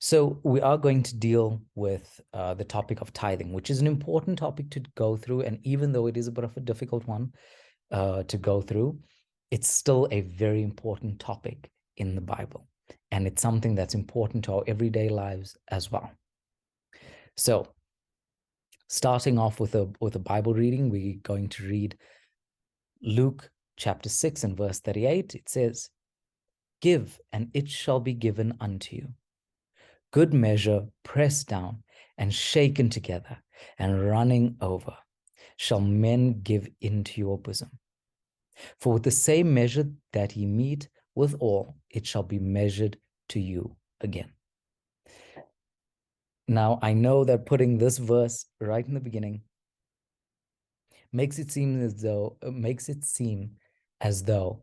So we are going to deal with the topic of tithing, which is an important topic to go through. And even though it is a bit of a difficult one to go through, it's still a very important topic in the Bible. And it's something that's important to our everyday lives as well. So starting off with a Bible reading, we're going to read Luke chapter 6 and verse 38. It says, "Give, and it shall be given unto you. Good measure, pressed down and shaken together and running over, shall men give into your bosom. For with the same measure that ye meet withal, it shall be measured to you again." Now, I know that putting this verse right in the beginning makes it seem as though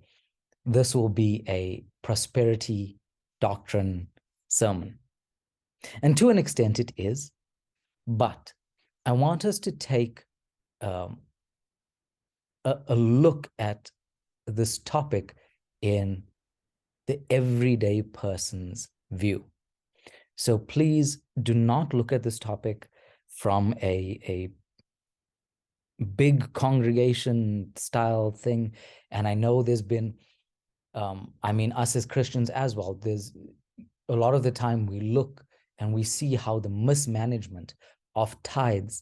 this will be a prosperity doctrine sermon. And to an extent it is, but I want us to take a look at this topic in the everyday person's view. So please do not look at this topic from a big congregation style thing. And I know there's been, us as Christians as well, there's a lot of the time we look and we see how the mismanagement of tithes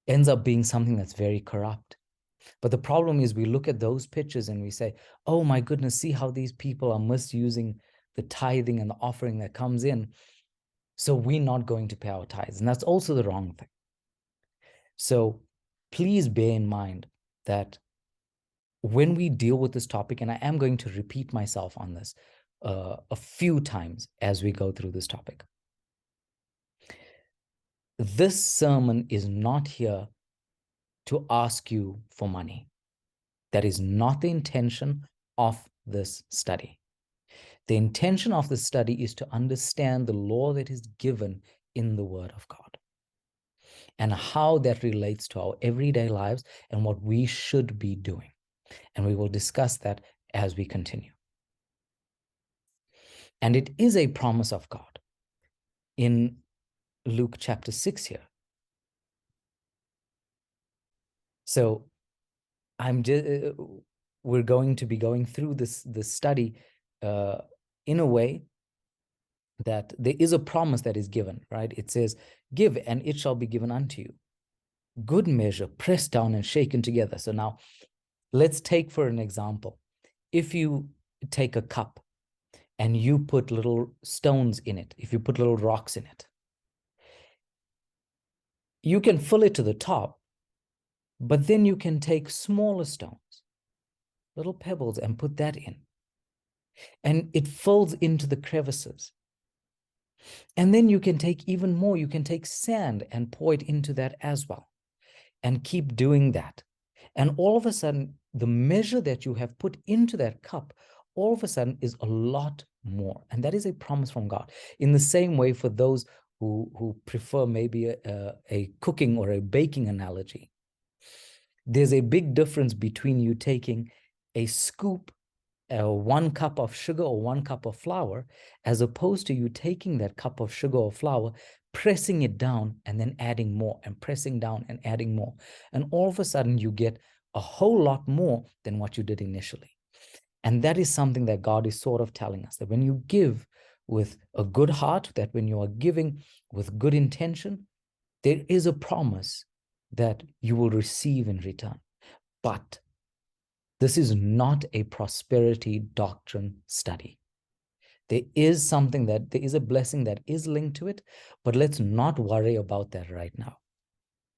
ends up being something that's very corrupt. But the problem is we look at those pictures and we say, oh my goodness, see how these people are misusing the tithing and the offering that comes in. So we're not going to pay our tithes. And that's also the wrong thing. So please bear in mind that when we deal with this topic, and I am going to repeat myself on this a few times as we go through this topic, this sermon is not here to ask you for money. That is not the intention of this study. The intention of the study is to understand the law that is given in the Word of God and how that relates to our everyday lives and what we should be doing. And we will discuss that as we continue. And it is a promise of God in Luke chapter 6 here. So we're going to be going through this study in a way that there is a promise that is given, right? It says, "Give, and it shall be given unto you. Good measure, pressed down and shaken together." So now let's take for an example. If you take a cup and you put little stones in it, if you put little rocks in it, you can fill it to the top, but then you can take smaller stones, little pebbles, and put that in. And it fills into the crevices. And then you can take even more. You can take sand and pour it into that as well. And keep doing that. And all of a sudden, the measure that you have put into that cup, all of a sudden is a lot more. And that is a promise from God. In the same way, for those who prefer maybe a cooking or a baking analogy, there's a big difference between you taking a scoop, 1 cup of sugar or 1 cup of flour, as opposed to you taking that cup of sugar or flour, pressing it down and then adding more and pressing down and adding more. And all of a sudden you get a whole lot more than what you did initially. And that is something that God is sort of telling us, that when you give with a good heart, that when you are giving with good intention, there is a promise that you will receive in return. But this is not a prosperity doctrine study. There is a blessing that is linked to it, but let's not worry about that right now.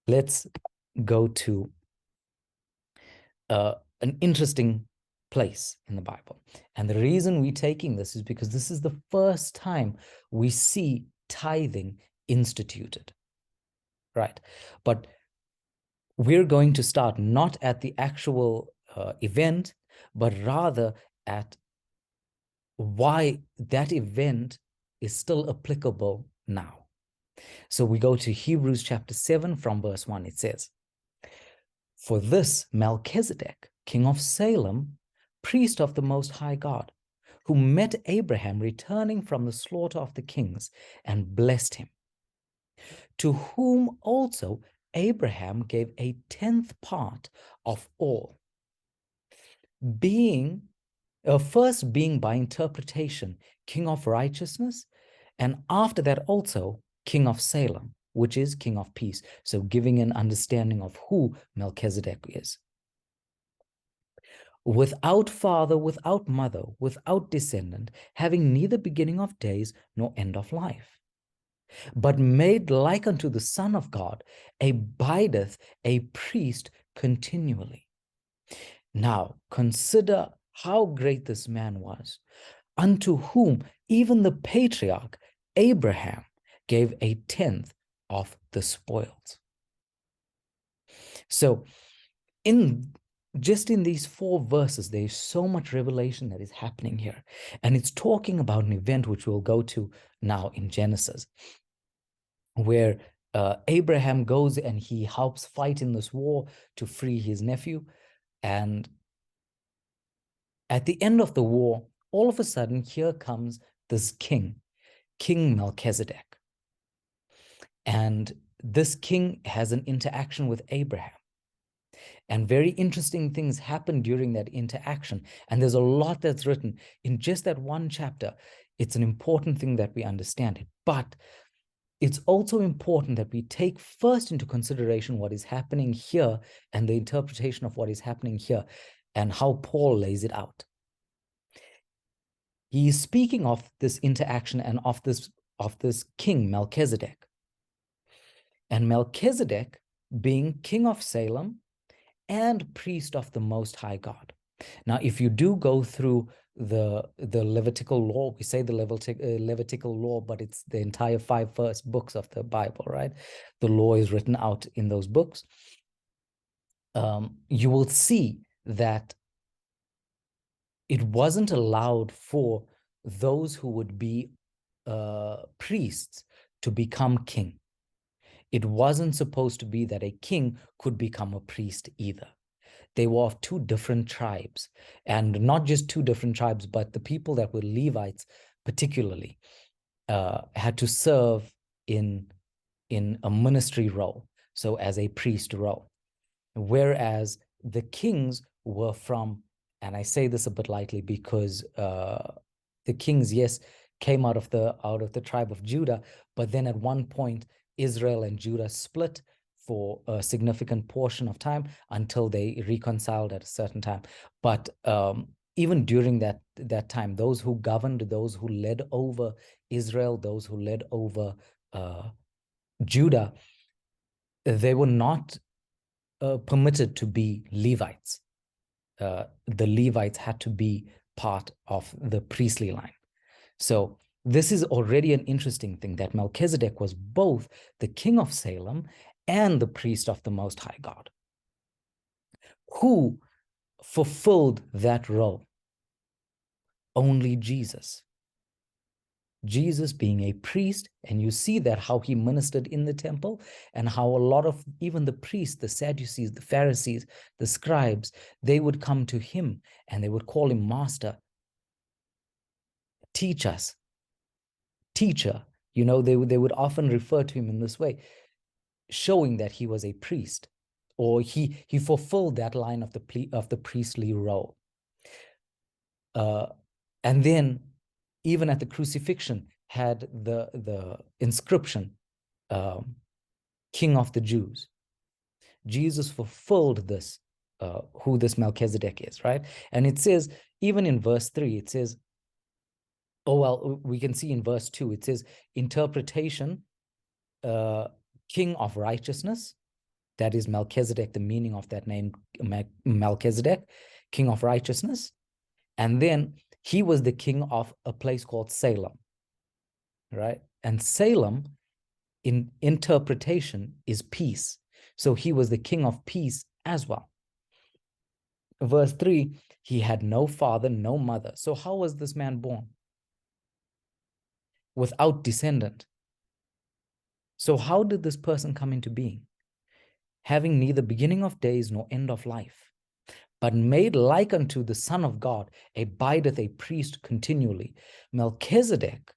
Let's go to an interesting place in the Bible. And the reason we're taking this is because this is the first time we see tithing instituted, right? But we're going to start not at the actual event, but rather at why that event is still applicable now. So we go to Hebrews chapter 7 from verse 1. It says, "For this Melchizedek, king of Salem, priest of the Most High God, who met Abraham returning from the slaughter of the kings and blessed him, to whom also Abraham gave a 10th part of all, being first being by interpretation king of righteousness, and after that also king of Salem, which is king of peace. So giving an understanding of who Melchizedek is. Without father, without mother, without descendant, having neither beginning of days nor end of life, but made like unto the Son of God, abideth a priest continually. Now consider how great this man was, unto whom even the patriarch Abraham gave a 10th of the spoils. So just in these 4 verses, there is so much revelation that is happening here. And it's talking about an event which we'll go to now in Genesis, where Abraham goes and he helps fight in this war to free his nephew. And at the end of the war, all of a sudden, here comes this king, King Melchizedek. And this king has an interaction with Abraham. And very interesting things happen during that interaction. And there's a lot that's written in just that one chapter. It's an important thing that we understand it. But it's also important that we take first into consideration what is happening here and the interpretation of what is happening here and how Paul lays it out. He is speaking of this interaction and of this king, Melchizedek. And Melchizedek being king of Salem and priest of the Most High God. Now, if you do go through the Levitical law, we say the Levitical law, but it's the entire 5 first books of the Bible, right? The law is written out in those books. You will see that it wasn't allowed for those who would be priests to become king. It wasn't supposed to be that a king could become a priest either. They were of 2 different tribes, and not just 2 different tribes, but the people that were Levites particularly had to serve in a ministry role, so as a priest role. Whereas the kings were from, and I say this a bit lightly because the kings, yes, came out of the tribe of Judah, but then at one point Israel and Judah split for a significant portion of time until they reconciled at a certain time. But even during that time, those who governed, those who led over Israel, those who led over Judah, they were not permitted to be Levites. The Levites had to be part of the priestly line. So this is already an interesting thing, that Melchizedek was both the king of Salem and the priest of the Most High God. Who fulfilled that role? Only Jesus. Jesus being a priest, and you see that how he ministered in the temple, and how a lot of even the priests, the Sadducees, the Pharisees, the scribes, they would come to him and they would call him master. Teach us. Teacher. You know, they would often refer to him in this way, showing that he was a priest, or he fulfilled that line of the priestly role. And then even at the crucifixion had the inscription, King of the Jews. Jesus fulfilled this, who this Melchizedek is, right? And it says, even in verse 3, it says, oh, well, we can see in verse 2, it says, interpretation, King of righteousness. That is Melchizedek, the meaning of that name, Melchizedek, King of righteousness. And then he was the king of a place called Salem, right? And Salem, in interpretation, is peace. So he was the king of peace as well. Verse 3, he had no father, no mother. So how was this man born? Without descendant. So how did this person come into being? Having neither beginning of days nor end of life, but made like unto the Son of God, abideth a priest continually. Melchizedek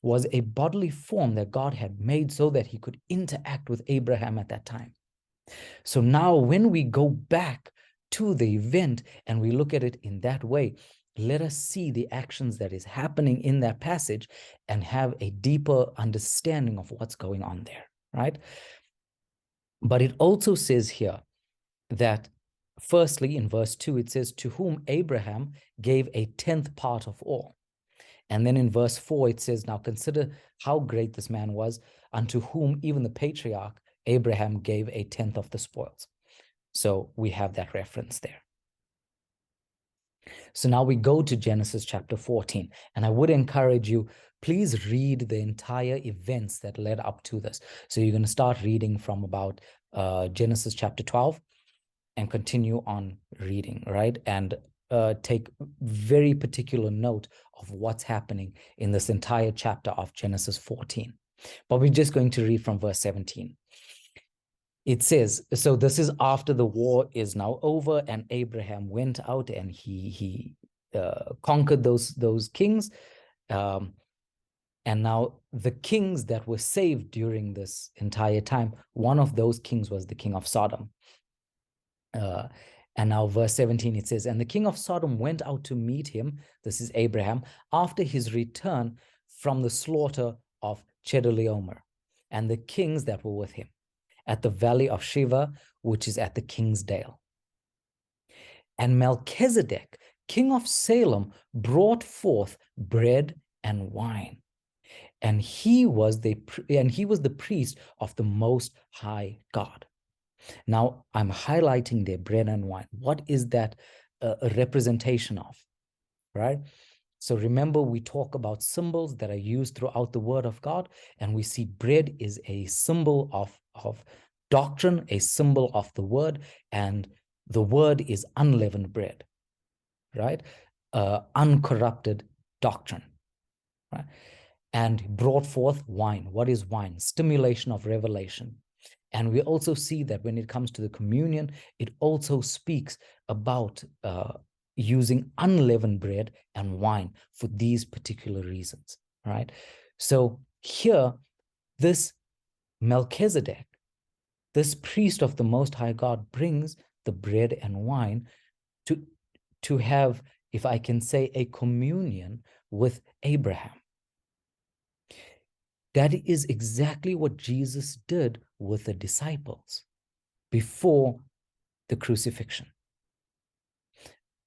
was a bodily form that God had made so that he could interact with Abraham at that time. So now when we go back to the event and we look at it in that way, let us see the actions that is happening in that passage and have a deeper understanding of what's going on there, right? But it also says here that firstly, in verse 2, it says, to whom Abraham gave a 10th part of all. And then in verse 4, it says, now consider how great this man was, unto whom even the patriarch Abraham gave a 10th of the spoils. So we have that reference there. So now we go to Genesis chapter 14. And I would encourage you, please read the entire events that led up to this. So you're going to start reading from about Genesis chapter 12 and continue on reading, right? And take very particular note of what's happening in this entire chapter of Genesis 14. But we're just going to read from verse 17. It says, so this is after the war is now over and Abraham went out and he conquered those kings. And now the kings that were saved during this entire time, one of those kings was the king of Sodom. And now verse 17, it says, and the king of Sodom went out to meet him, this is Abraham, after his return from the slaughter of Chedorlaomer, and the kings that were with him, at the valley of Shiva, which is at the king's dale. And Melchizedek, king of Salem, brought forth bread and wine. And he was the priest of the Most High God. Now, I'm highlighting their bread and wine. What is that a representation of, right? So remember, we talk about symbols that are used throughout the Word of God, and we see bread is a symbol of doctrine, a symbol of the Word, and the Word is unleavened bread, right? Uncorrupted doctrine, right? And brought forth wine. What is wine? Stimulation of revelation. And we also see that when it comes to the communion, it also speaks about using unleavened bread and wine for these particular reasons, right? So here, this Melchizedek, this priest of the Most High God, brings the bread and wine to have, if I can say, a communion with Abraham. That is exactly what Jesus did with the disciples before the crucifixion.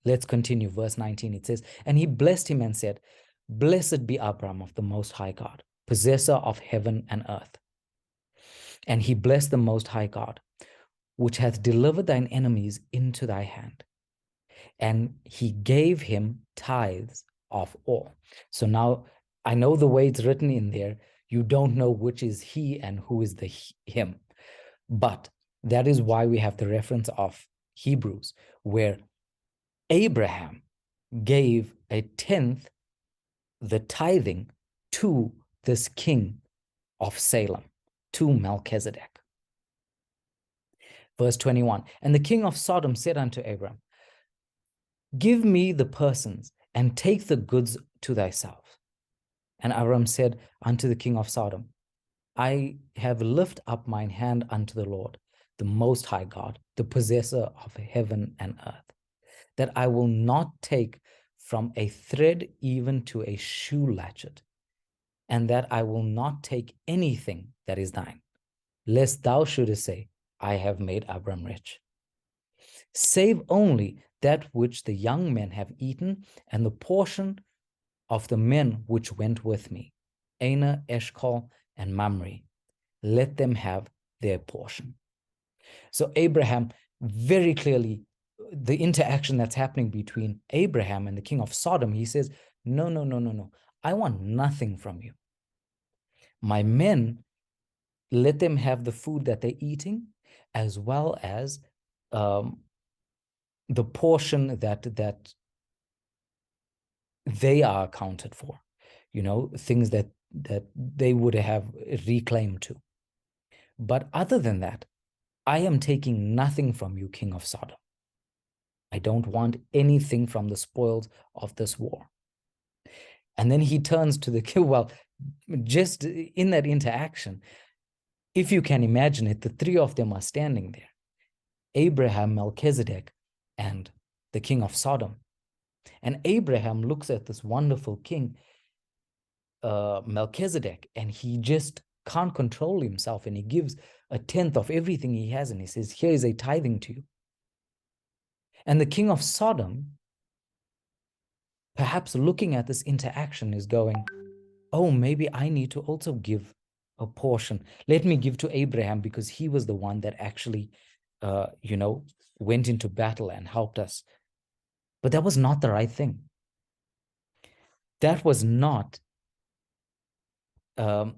Let's continue. Verse 19, it says, and he blessed him and said, blessed be Abraham of the Most High God, possessor of heaven and earth. And he blessed the Most High God, which hath delivered thine enemies into thy hand. And he gave him tithes of all. So now I know the way it's written in there, you don't know which is he and who is the him. But that is why we have the reference of Hebrews, where Abraham gave a 10th, the tithing, to this king of Salem, to Melchizedek. Verse 21, and the king of Sodom said unto Abram, give me the persons, and take the goods to thyself. And Abram said unto the king of Sodom, I have lifted up mine hand unto the Lord, the Most High God, the possessor of heaven and earth, that I will not take from a thread even to a shoe latchet, and that I will not take anything that is thine, lest thou shouldest say, I have made Abram rich. Save only that which the young men have eaten, and the portion of the men which went with me, Aner, Eshcol, and Mamre, let them have their portion. So Abraham, very clearly, the interaction that's happening between Abraham and the king of Sodom, he says, no, no, no, no, no. I want nothing from you. My men, let them have the food that they're eating, as well as the portion that they are accounted for, things that they would have reclaimed to. But other than that, I am taking nothing from you, king of Sodom. I don't want anything from the spoils of this war. And then he turns to the king. Well, just in that interaction, if you can imagine it, the three of them are standing there: Abraham, Melchizedek, and the king of Sodom. And Abraham looks at this wonderful king, Melchizedek, and he just can't control himself, and he gives a tenth of everything he has, and he says, here is a tithing to you. And the king of Sodom, perhaps looking at this interaction, is going, oh, maybe I need to also give a portion. Let me give to Abraham because he was the one that actually, went into battle and helped us. But that was not the right thing. That was not the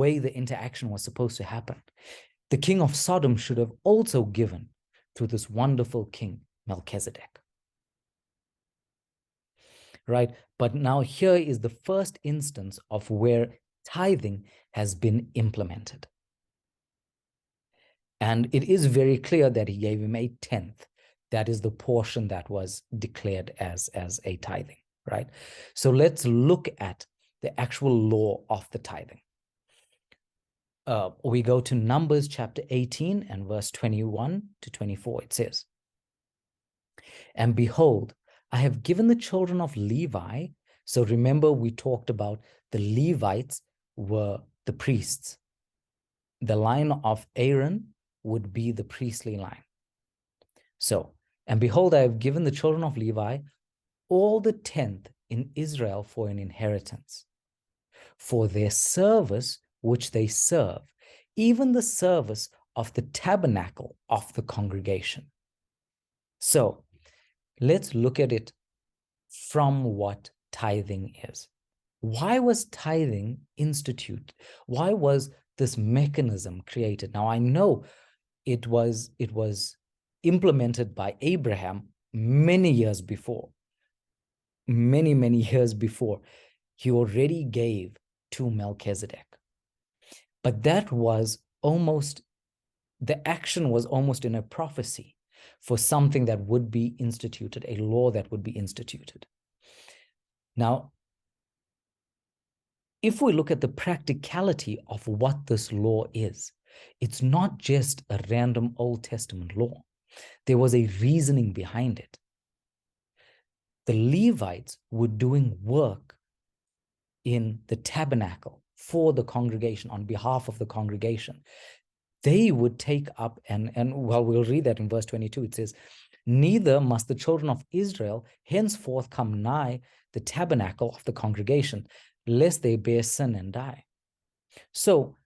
way the interaction was supposed to happen. The king of Sodom should have also given to this wonderful king, Melchizedek. Right? But now here is the first instance of where tithing has been implemented. And it is very clear that he gave him a tenth. That is the portion that was declared as a tithing, right? So let's look at the actual law of the tithing. We go to Numbers chapter 18 and verse 21 to 24. It says, and behold, I have given the children of Levi. So remember, we talked about the Levites were the priests. The line of Aaron would be the priestly line. So, and behold, I have given the children of Levi all the tenth in Israel for an inheritance, for their service which they serve, even the service of the tabernacle of the congregation. So let's look at it from what tithing is. Why was tithing instituted? Why was this mechanism created? Now, I know it was implemented by Abraham many years before. Many years before. He already gave to Melchizedek. But that was almost, the action was almost in a prophecy for something that would be instituted, a law that would be instituted. Now, if we look at the practicality of what this law is, it's not just a random Old Testament law. There was a reasoning behind it. The Levites were doing work in the tabernacle for the congregation, on behalf of the congregation. They would take up, and well, we'll read that in verse 22. It says, neither must the children of Israel henceforth come nigh the tabernacle of the congregation, lest they bear sin and die. So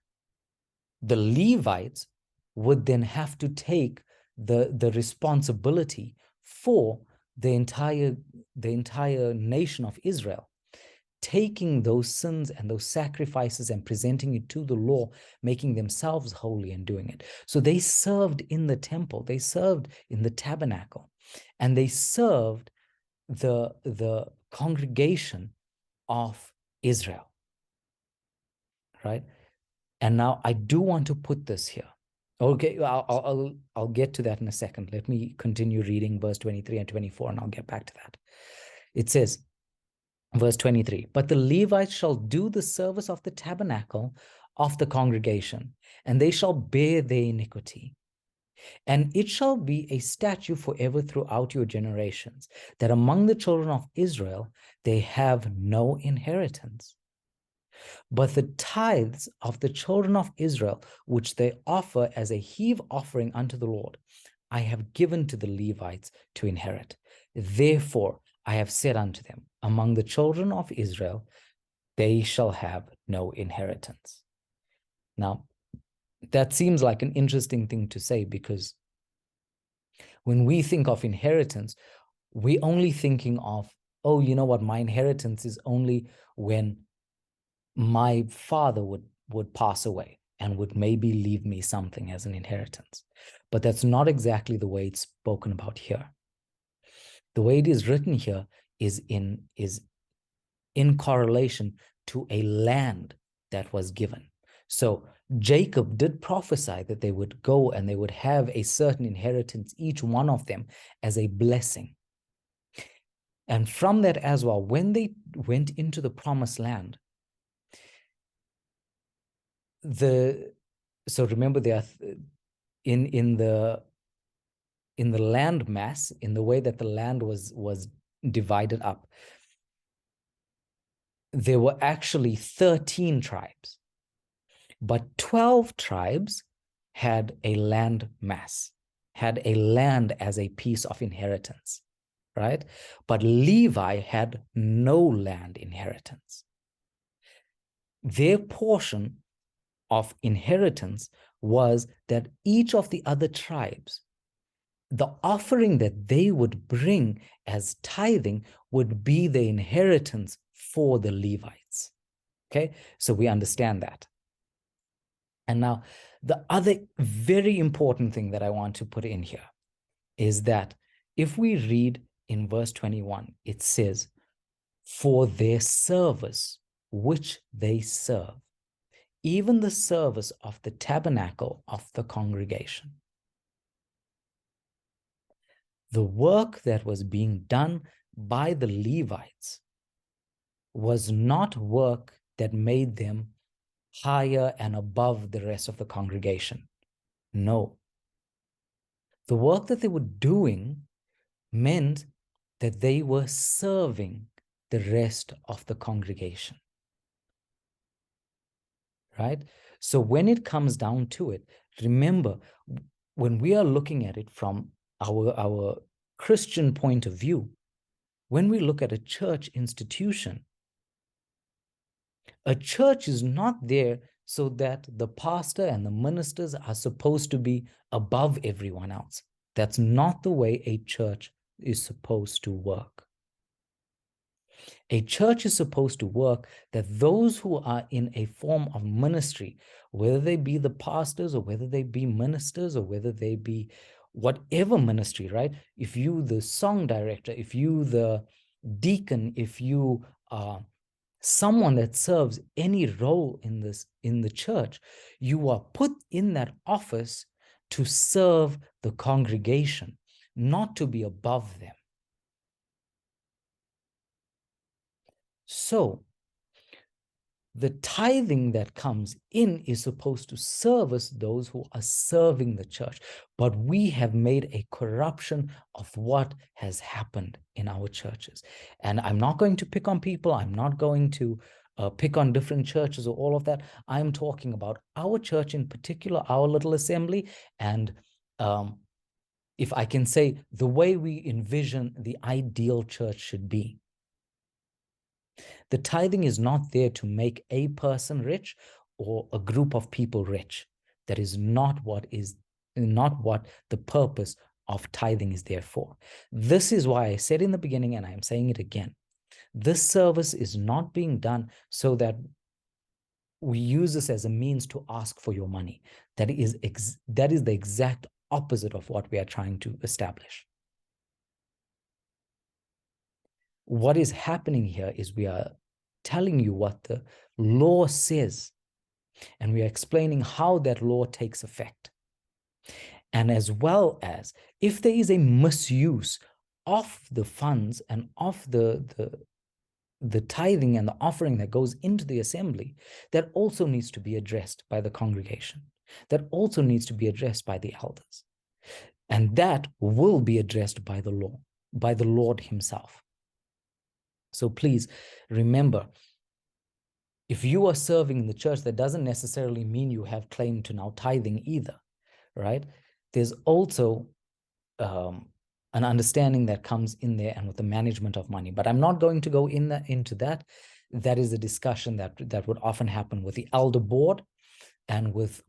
the Levites would then have to take the responsibility for the entire nation of Israel, taking those sins and those sacrifices and presenting it to the law, making themselves holy and doing it. So they served in the temple, they served in the tabernacle, and they served the congregation of Israel, right? And now I do want to put this here. Okay, I'll get to that in a second. Let me continue reading verse 23 and 24, and I'll get back to that. It says, verse 23, but the Levites shall do the service of the tabernacle of the congregation, and they shall bear their iniquity. And it shall be a statute forever throughout your generations, that among the children of Israel they have no inheritance. But the tithes of the children of Israel, which they offer as a heave offering unto the Lord, I have given to the Levites to inherit. Therefore I have said unto them, among the children of Israel, they shall have no inheritance. Now, that seems like an interesting thing to say, because when we think of inheritance, we're only thinking of, oh, you know what, my inheritance is only when my father would pass away and would maybe leave me something as an inheritance. But that's not exactly the way it's spoken about here. The way it is written here is in correlation to a land that was given. So Jacob did prophesy that they would go and they would have a certain inheritance, each one of them, as a blessing. And from that as well, when they went into the promised land, so remember, they are in the land mass, in the way that the land was divided up, there were actually 13 tribes, but 12 tribes had a land mass, had a land as a piece of inheritance, right? But Levi had no land inheritance. Their portion of inheritance was that each of the other tribes, the offering that they would bring as tithing would be the inheritance for the Levites. Okay, so we understand that. And now the other very important thing that I want to put in here is that if we read in verse 21, it says, for their service which they serve, even the service of the tabernacle of the congregation. The work that was being done by the Levites was not work that made them higher and above the rest of the congregation. No. The work that they were doing meant that they were serving the rest of the congregation. Right? So when it comes down to it, remember, when we are looking at it from our Christian point of view, when we look at a church institution, a church is not there so that the pastor and the ministers are supposed to be above everyone else. That's not the way a church is supposed to work. A church is supposed to work that those who are in a form of ministry, whether they be the pastors or whether they be ministers or whether they be whatever ministry, right? If you the song director, if you the deacon, if you are someone that serves any role in the church, you are put in that office to serve the congregation, not to be above them. So the tithing that comes in is supposed to service those who are serving the church. But we have made a corruption of what has happened in our churches. And I'm not going to pick on people. I'm not going to pick on different churches or all of that. I'm talking about our church in particular, our little assembly. And if I can say, the way we envision the ideal church should be. The tithing is not there to make a person rich or a group of people rich. That is not what the purpose of tithing is there for. This is why I said in the beginning, and I'm saying it again, this service is not being done so that we use this as a means to ask for your money. That is the exact opposite of what we are trying to establish. What is happening here is we are telling you what the law says, and we are explaining how that law takes effect. And as well as if there is a misuse of the funds and of the tithing and the offering that goes into the assembly, that also needs to be addressed by the congregation. That also needs to be addressed by the elders. And that will be addressed by the law, by the Lord himself. So please remember, if you are serving in the church, that doesn't necessarily mean you have claim to now tithing either, right? There's also an understanding that comes in there and with the management of money. But I'm not going to go into that. That is a discussion that would often happen with the elder board and with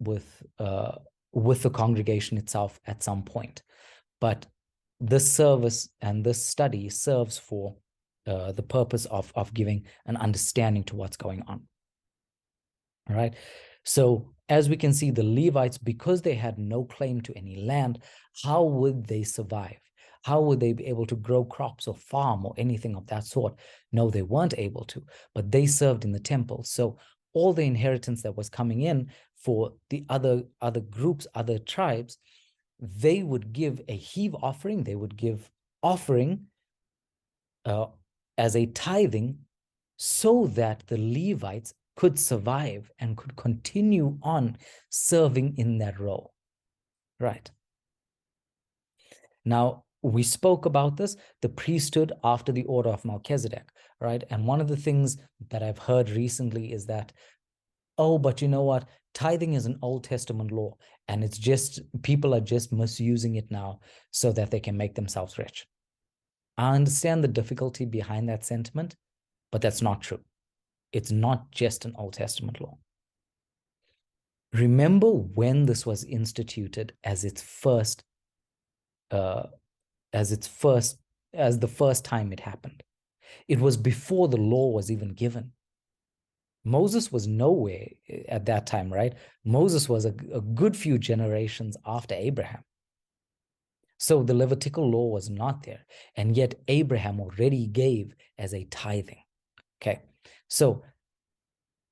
the congregation itself at some point. But this service and this study serves for the purpose of giving an understanding to what's going on. All right. So as we can see, the Levites, because they had no claim to any land, how would they survive? How would they be able to grow crops or farm or anything of that sort? No, they weren't able to, but they served in the temple. So all the inheritance that was coming in for the other groups, other tribes, they would give a heave offering. They would give offering as a tithing so that the Levites could survive and could continue on serving in that role. Right. Now, we spoke about this, the priesthood after the order of Melchizedek, right? And one of the things that I've heard recently is that, oh, but you know what? Tithing is an Old Testament law, and it's just, people are just misusing it now so that they can make themselves rich. I understand the difficulty behind that sentiment, but that's not true. It's not just an Old Testament law. Remember when this was instituted as the first time it happened. It was before the law was even given. Moses was nowhere at that time, right? Moses was a good few generations after Abraham. So the Levitical law was not there. And yet Abraham already gave as a tithing. Okay. So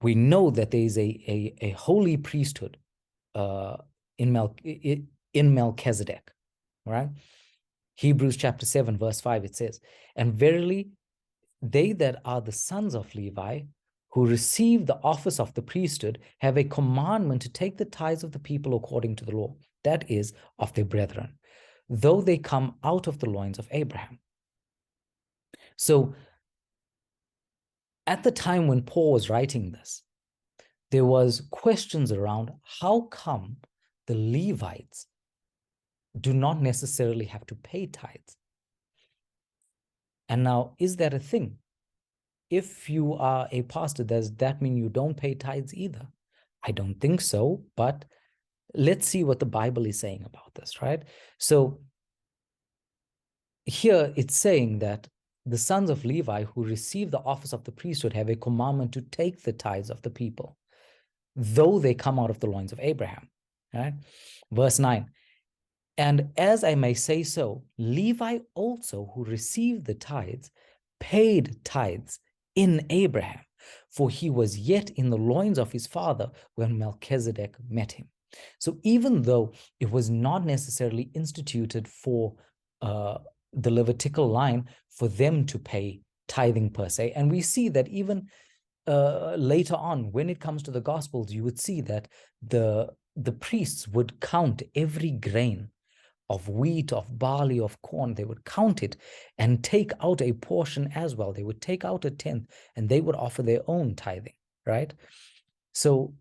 we know that there is a holy priesthood in Melchizedek, right? Hebrews chapter 7, verse 5, it says, "And verily, they that are the sons of Levi, who receive the office of the priesthood, have a commandment to take the tithes of the people according to the law, that is, of their brethren, though they come out of the loins of Abraham." So at the time when Paul was writing this, there was questions around how come the Levites do not necessarily have to pay tithes. And now, is that a thing? If you are a pastor, does that mean you don't pay tithes either? I don't think so, but let's see what the Bible is saying about this, right? So here it's saying that the sons of Levi who receive the office of the priesthood have a commandment to take the tithes of the people, though they come out of the loins of Abraham, right? Verse 9, "And as I may say so, Levi also, who received the tithes, paid tithes in Abraham, for he was yet in the loins of his father when Melchizedek met him." So even though it was not necessarily instituted for the Levitical line for them to pay tithing per se, and we see that even later on, when it comes to the Gospels, you would see that the priests would count every grain of wheat, of barley, of corn. They would count it and take out a portion as well. They would take out a tenth and they would offer their own tithing, right? So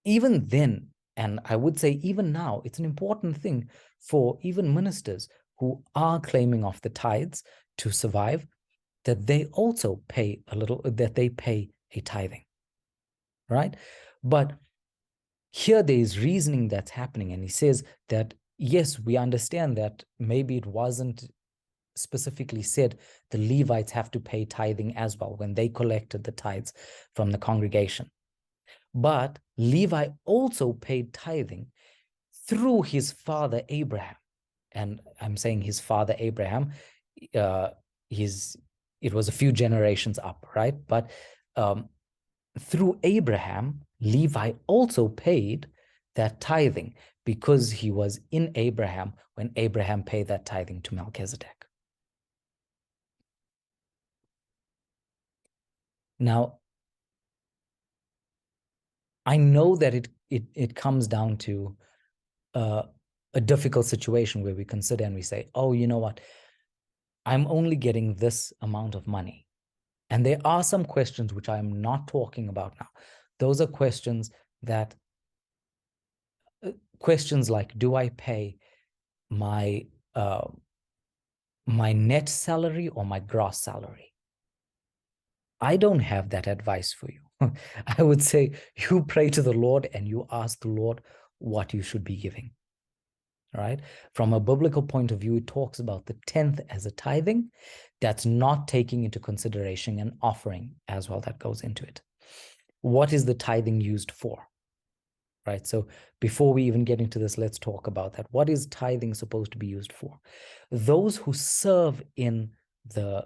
even then, and I would say even now, it's an important thing for even ministers who are claiming off the tithes to survive, that they also pay a little, that they pay a tithing, right? But here there is reasoning that's happening, and he says that, yes, we understand that maybe it wasn't specifically said the Levites have to pay tithing as well when they collected the tithes from the congregation. But Levi also paid tithing through his father Abraham. And I'm saying his father Abraham, it was a few generations up, right? But through Abraham, Levi also paid that tithing because he was in Abraham when Abraham paid that tithing to Melchizedek. Now, I know that it comes down to a difficult situation where we consider and we say, oh, you know what? I'm only getting this amount of money. And there are some questions which I'm not talking about now. Those are questions that, questions like, do I pay my net salary or my gross salary? I don't have that advice for you. I would say you pray to the Lord and you ask the Lord what you should be giving. Right? From a biblical point of view, it talks about the tenth as a tithing. That's not taking into consideration an offering as well that goes into it. What is the tithing used for? Right? So before we even get into this, let's talk about that. What is tithing supposed to be used for? Those who serve in the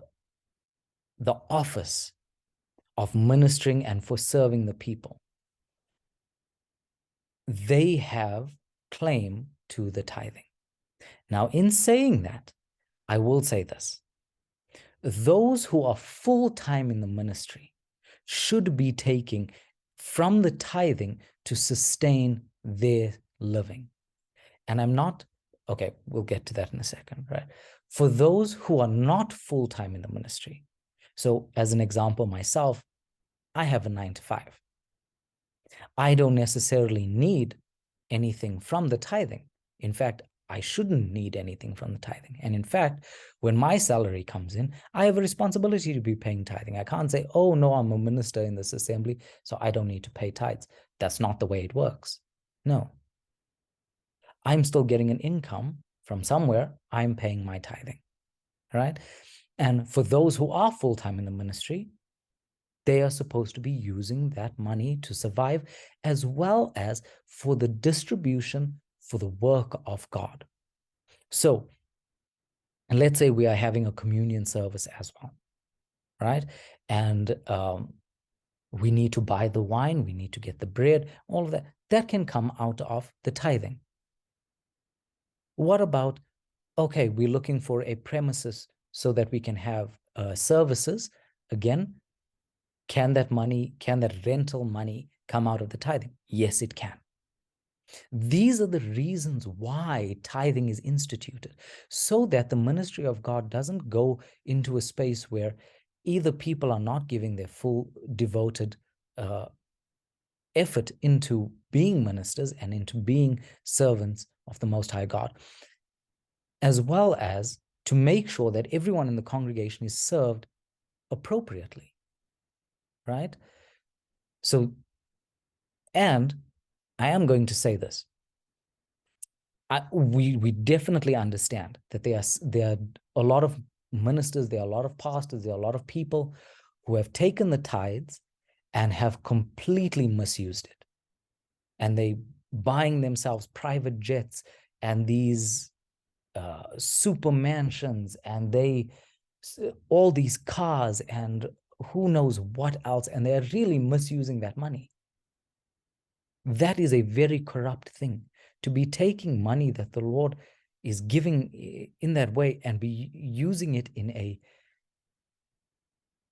office of ministering and for serving the people, they have claim to the tithing. Now, in saying that, I will say this. Those who are full-time in the ministry should be taking from the tithing to sustain their living. And I'm not, okay, we'll get to that in a second, right? For those who are not full-time in the ministry, so as an example, myself, I have a 9-to-5. I don't necessarily need anything from the tithing. In fact, I shouldn't need anything from the tithing. And in fact, when my salary comes in, I have a responsibility to be paying tithing. I can't say, oh, no, I'm a minister in this assembly, so I don't need to pay tithes. That's not the way it works. No. I'm still getting an income from somewhere. I'm paying my tithing, right? And for those who are full-time in the ministry, they are supposed to be using that money to survive, as well as for the distribution for the work of God. So, and let's say we are having a communion service as well, right? And we need to buy the wine, we need to get the bread, all of that. That can come out of the tithing. What about, okay, we're looking for a premises so that we can have services. Again, can that rental money come out of the tithing? Yes, it can. These are the reasons why tithing is instituted, so that the ministry of God doesn't go into a space where either people are not giving their full devoted effort into being ministers and into being servants of the Most High God, as well as to make sure that everyone in the congregation is served appropriately, right? So, and I am going to say this. We definitely understand that there are a lot of ministers, there are a lot of pastors, there are a lot of people who have taken the tithes and have completely misused it. And they buying themselves private jets and these super mansions, and all these cars and who knows what else, and they're really misusing that money. That is a very corrupt thing, to be taking money that the Lord is giving in that way and be using it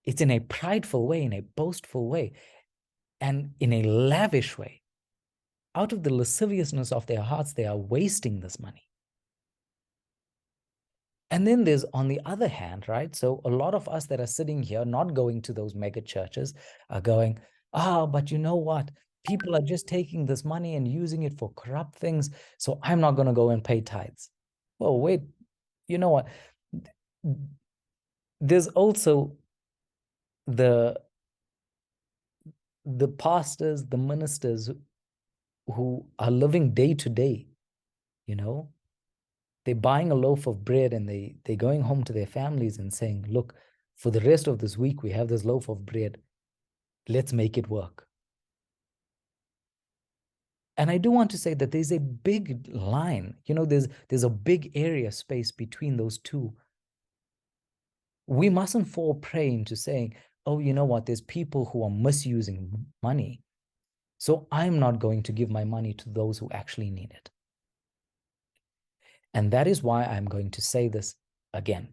it's in a prideful way, in a boastful way, and in a lavish way. Out of the lasciviousness of their hearts, they are wasting this money. And then there's, on the other hand, right? So a lot of us that are sitting here, not going to those mega churches, are going, but you know what? People are just taking this money and using it for corrupt things, so I'm not going to go and pay tithes. Well, wait, you know what? There's also the pastors, the ministers who are living day to day, you know? They're buying a loaf of bread and they're going home to their families and saying, look, for the rest of this week, we have this loaf of bread. Let's make it work. And I do want to say that there's a big line, there's a big area space between those two. We mustn't fall prey into saying, oh, you know what, there's people who are misusing money, so I'm not going to give my money to those who actually need it. And that is why I'm going to say this again.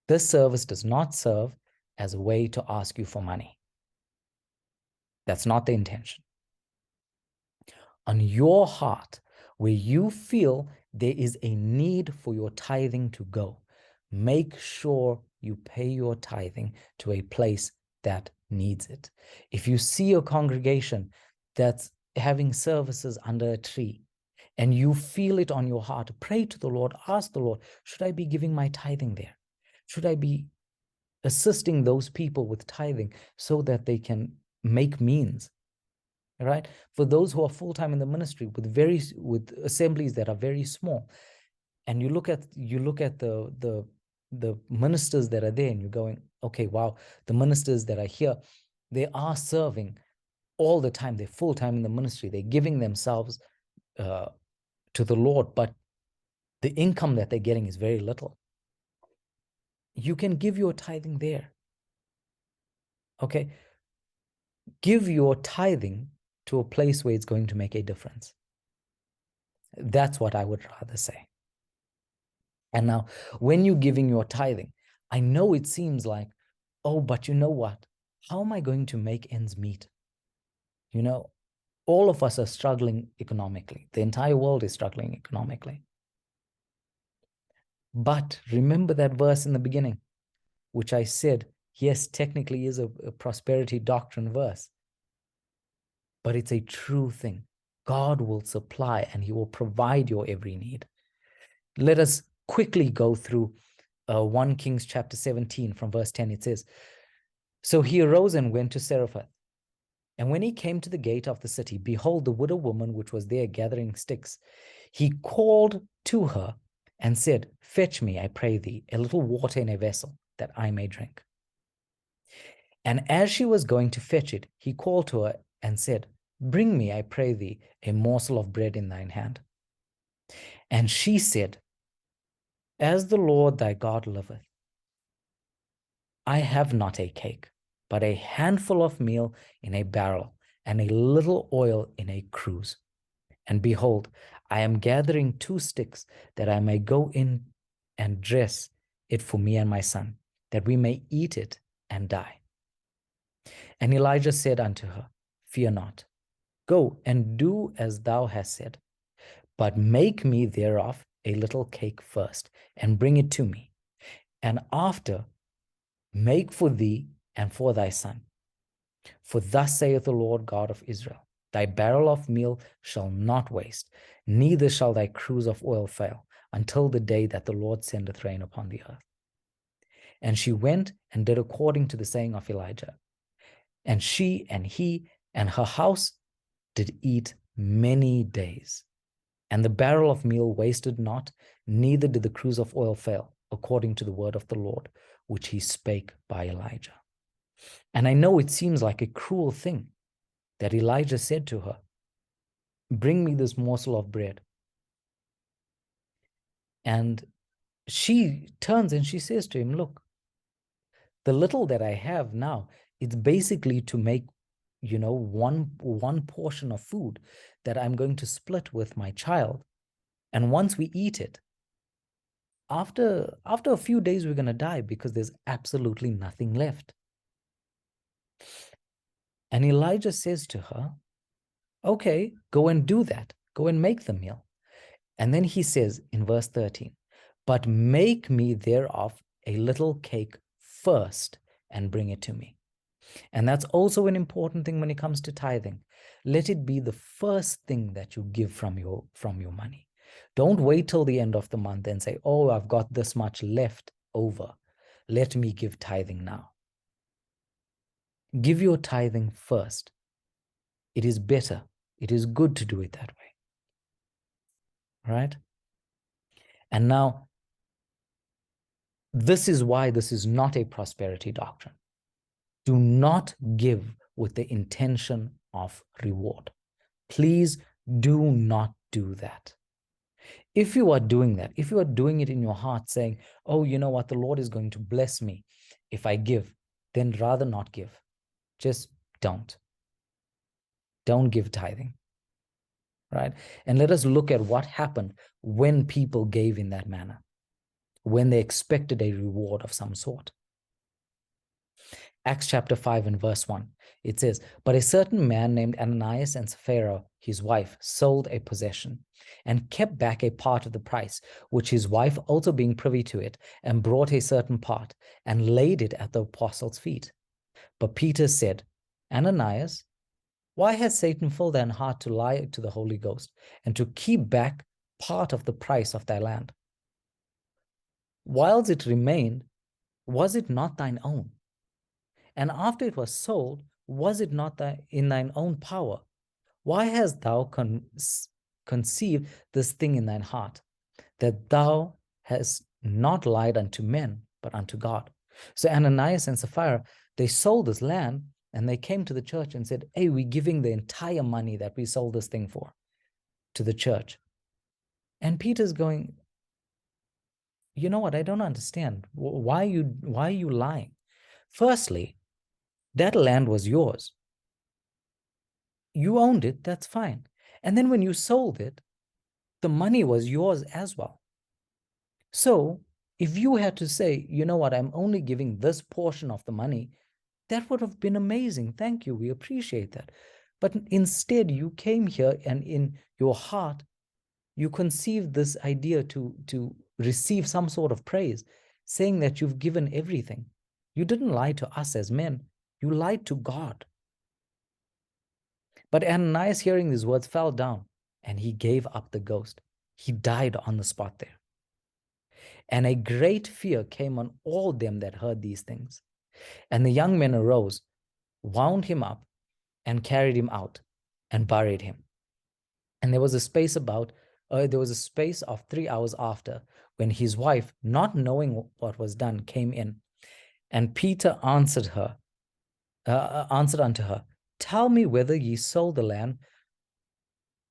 This service does not serve as a way to ask you for money. That's not the intention. On your heart, where you feel there is a need for your tithing to go, make sure you pay your tithing to a place that needs it. If you see a congregation that's having services under a tree and you feel it on your heart, pray to the Lord, ask the Lord, should I be giving my tithing there? Should I be assisting those people with tithing so that they can make means? Right? For those who are full-time in the ministry with assemblies that are very small, and you look at the ministers that are there, and you're going, okay, wow, the ministers that are here, they are serving all the time. They're full-time in the ministry. They're giving themselves to the Lord, but the income that they're getting is very little. You can give your tithing there. Okay, give your tithing to a place where it's going to make a difference. That's what I would rather say. And now, when you're giving your tithing, I know it seems like, oh, but you know what? How am I going to make ends meet? You know, all of us are struggling economically. The entire world is struggling economically. But remember that verse in the beginning, which I said, yes, technically is a prosperity doctrine verse, but it's a true thing. God will supply and he will provide your every need. Let us quickly go through 1 Kings chapter 17 from verse 10. It says, so he arose and went to Zarephath. And when he came to the gate of the city, behold, the widow woman which was there gathering sticks. He called to her and said, fetch me, I pray thee, a little water in a vessel, that I may drink. And as she was going to fetch it, he called to her and said, bring me, I pray thee, a morsel of bread in thine hand. And she said, as the Lord thy God liveth, I have not a cake, but a handful of meal in a barrel, and a little oil in a cruse. And behold, I am gathering 2 sticks, that I may go in and dress it for me and my son, that we may eat it and die. And Elijah said unto her, fear not, go and do as thou hast said, but make me thereof a little cake first, and bring it to me, and after make for thee and for thy son. For thus saith the Lord God of Israel, thy barrel of meal shall not waste, neither shall thy cruse of oil fail, until the day that the Lord sendeth rain upon the earth. And she went and did according to the saying of Elijah. And she and he and her house did eat many days. And the barrel of meal wasted not, neither did the cruse of oil fail, according to the word of the Lord, which he spake by Elijah. And I know it seems like a cruel thing that Elijah said to her, bring me this morsel of bread. And she turns and she says to him, look, the little that I have now, it's basically to make, one portion of food that I'm going to split with my child. And once we eat it, after a few days, we're going to die because there's absolutely nothing left. And Elijah says to her, okay, go and do that. Go and make the meal. And then he says in verse 13, but make me thereof a little cake first and bring it to me. And that's also an important thing when it comes to tithing. Let it be the first thing that you give from your money. Don't wait till the end of the month and say, oh, I've got this much left over. Let me give tithing now. Give your tithing first. It is better. It is good to do it that way. Right? And now, this is why this is not a prosperity doctrine. Do not give with the intention of reward. Please do not do that. If you are doing that, if you are doing it in your heart saying, oh, you know what, the Lord is going to bless me if I give, then rather not give. Just don't. Don't give tithing. Right? And let us look at what happened when people gave in that manner, when they expected a reward of some sort. Acts chapter 5 and verse 1, it says, but a certain man named Ananias and Sapphira, his wife, sold a possession and kept back a part of the price, which his wife also being privy to it, and brought a certain part and laid it at the apostles' feet. But Peter said, Ananias, why has Satan filled thine heart to lie to the Holy Ghost and to keep back part of the price of thy land? Whiles it remained, was it not thine own? And after it was sold, was it not in thine own power? Why hast thou conceived this thing in thine heart, that thou hast not lied unto men, but unto God? So Ananias and Sapphira, they sold this land, and they came to the church and said, hey, we're giving the entire money that we sold this thing for to the church. And Peter's going, you know what? I don't understand. Why are you lying? Firstly, That land was yours. You owned it, that's fine. And then when you sold it, the money was yours as well. So if you had to say, you know what, I'm only giving this portion of the money, that would have been amazing. Thank you. We appreciate that. But instead, you came here and in your heart, you conceived this idea to receive some sort of praise, saying that you've given everything. You didn't lie to us as men. You lied to God. But Ananias, hearing these words, fell down and he gave up the ghost. He died on the spot there. And a great fear came on all them that heard these things. And the young men arose, wound him up, and carried him out and buried him. And there was a space of 3 hours after, when his wife, not knowing what was done, came in. And Peter answered unto her, tell me whether ye sold the land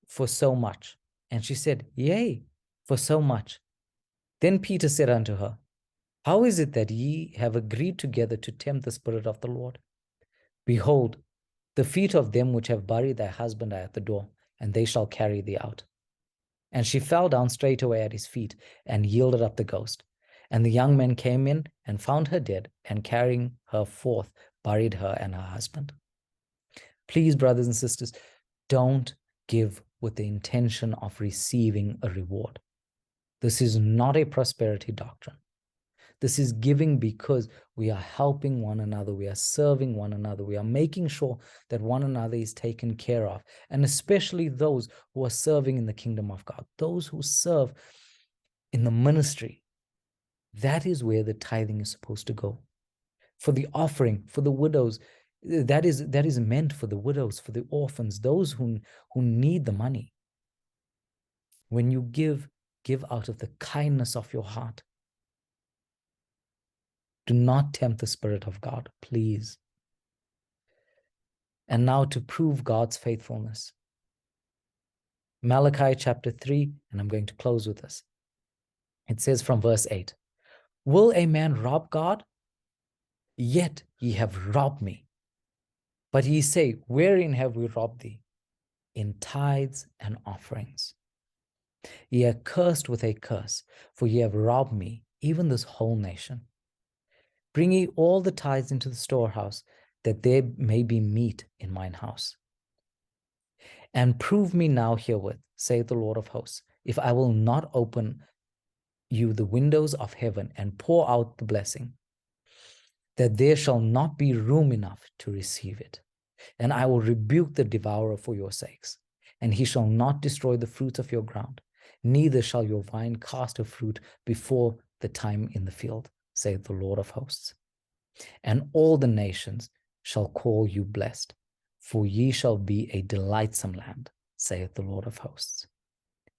for so much. And she said, yea, for so much. Then Peter said unto her, how is it that ye have agreed together to tempt the Spirit of the Lord? Behold, the feet of them which have buried thy husband are at the door, and they shall carry thee out. And she fell down straightway at his feet and yielded up the ghost. And the young men came in and found her dead, and carrying her forth, buried her and her husband. Please, brothers and sisters, don't give with the intention of receiving a reward. This is not a prosperity doctrine. This is giving because we are helping one another. We are serving one another. We are making sure that one another is taken care of. And especially those who are serving in the kingdom of God, those who serve in the ministry. That is where the tithing is supposed to go. For the offering, for the widows, that is meant for the widows, for the orphans, those who need the money. When you give out of the kindness of your heart. Do not tempt the Spirit of God, please. And now to prove God's faithfulness. Malachi chapter 3, and I'm going to close with this. It says from verse 8, will a man rob God? Yet ye have robbed me. But ye say, wherein have we robbed thee? In tithes and offerings. Ye are cursed with a curse, for ye have robbed me, even this whole nation. Bring ye all the tithes into the storehouse, that there may be meat in mine house. And prove me now herewith, saith the Lord of hosts, if I will not open you the windows of heaven and pour out the blessing, that there shall not be room enough to receive it. And I will rebuke the devourer for your sakes, and he shall not destroy the fruits of your ground, neither shall your vine cast her fruit before the time in the field, saith the Lord of hosts. And all the nations shall call you blessed, for ye shall be a delightsome land, saith the Lord of hosts.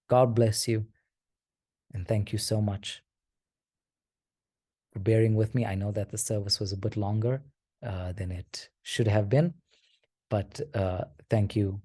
God bless you, and thank you so much for bearing with me. I know that the service was a bit longer than it should have been, but thank you